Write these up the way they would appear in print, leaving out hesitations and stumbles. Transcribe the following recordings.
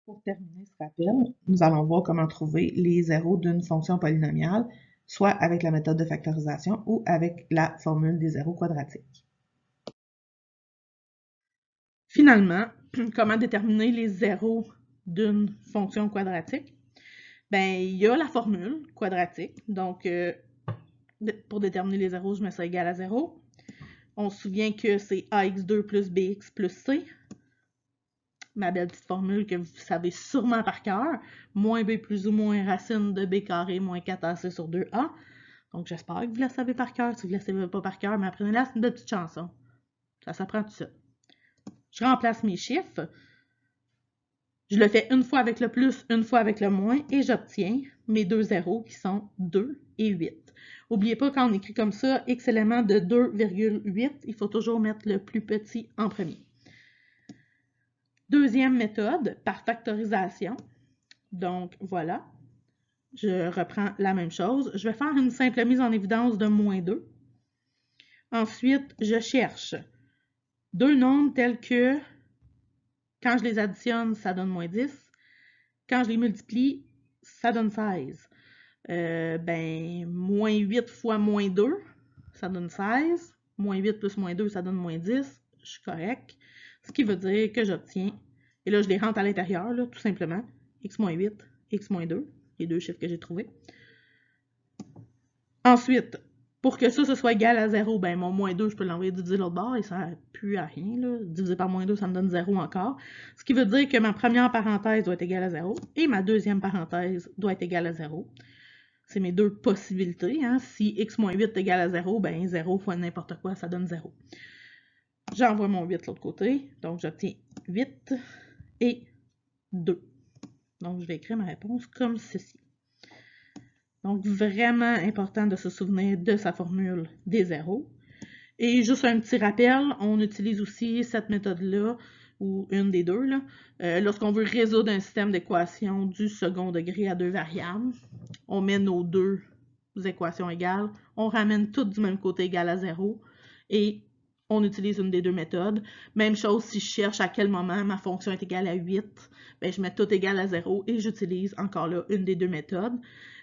Pour terminer ce rappel, nous allons voir comment trouver les zéros d'une fonction polynomiale, soit avec la méthode de factorisation ou avec la formule des zéros quadratiques. Finalement, comment déterminer les zéros d'une fonction quadratique? Ben, il y a la formule quadratique. Donc, pour déterminer les zéros, je mets ça égal à 0. On se souvient que c'est ax2 plus bx plus c. Ma belle petite formule que vous savez sûrement par cœur. Moins b plus ou moins racine de b carré moins 4ac sur 2a. Donc, j'espère que vous la savez par cœur. Si vous ne la savez pas par cœur, mais apprenez-la, c'est une belle petite chanson. Ça s'apprend tout ça. Je remplace mes chiffres. Je le fais une fois avec le plus, une fois avec le moins, et j'obtiens mes deux zéros qui sont 2 et 8. N'oubliez pas, quand on écrit comme ça, x élément de 2,8, il faut toujours mettre le plus petit en premier. Deuxième méthode, par factorisation. Donc, voilà. Je reprends la même chose. Je vais faire une simple mise en évidence de moins 2. Ensuite, je cherche deux nombres tels que, quand je les additionne, ça donne moins 10. Quand je les multiplie, ça donne 16. Moins 8 fois moins 2, ça donne 16. Moins 8 plus moins 2, ça donne moins 10. Je suis correct. Ce qui veut dire que j'obtiens, et là je les rentre à l'intérieur, tout simplement, x moins 8, x moins 2, les deux chiffres que j'ai trouvés. Ensuite, pour que ça soit égal à 0, ben mon moins 2, je peux l'envoyer diviser l'autre bord et ça n'a plus à rien. Là. Divisé par moins 2, ça me donne 0 encore. Ce qui veut dire que ma première parenthèse doit être égale à 0 et ma deuxième parenthèse doit être égale à 0. C'est mes deux possibilités. Hein. Si x moins 8 est égal à 0, ben 0 fois n'importe quoi, ça donne 0. J'envoie mon 8 de l'autre côté. Donc, j'obtiens 8 et 2. Donc, je vais écrire ma réponse comme ceci. Donc, vraiment important de se souvenir de sa formule des zéros. Et juste un petit rappel, on utilise aussi cette méthode-là, ou une des deux, lorsqu'on veut résoudre un système d'équations du second degré à deux variables. On met nos deux équations égales, on ramène toutes du même côté égal à 0, et on utilise une des deux méthodes. Même chose si je cherche à quel moment ma fonction est égale à 8, ben je mets tout égal à 0 et j'utilise encore là une des deux méthodes.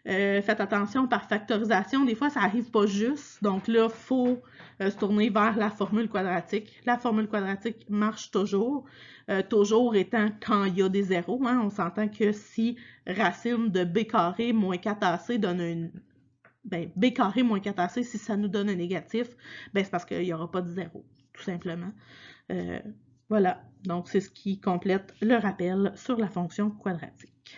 Faites attention, par factorisation, des fois ça n'arrive pas juste, donc là, il faut se tourner vers la formule quadratique. La formule quadratique marche toujours, toujours étant quand il y a des zéros. Hein, on s'entend que si racine de b carré moins 4ac donne une... b carré moins 4ac, si ça nous donne un négatif, c'est parce qu'il n'y aura pas de zéro, tout simplement. Voilà, donc c'est ce qui complète le rappel sur la fonction quadratique.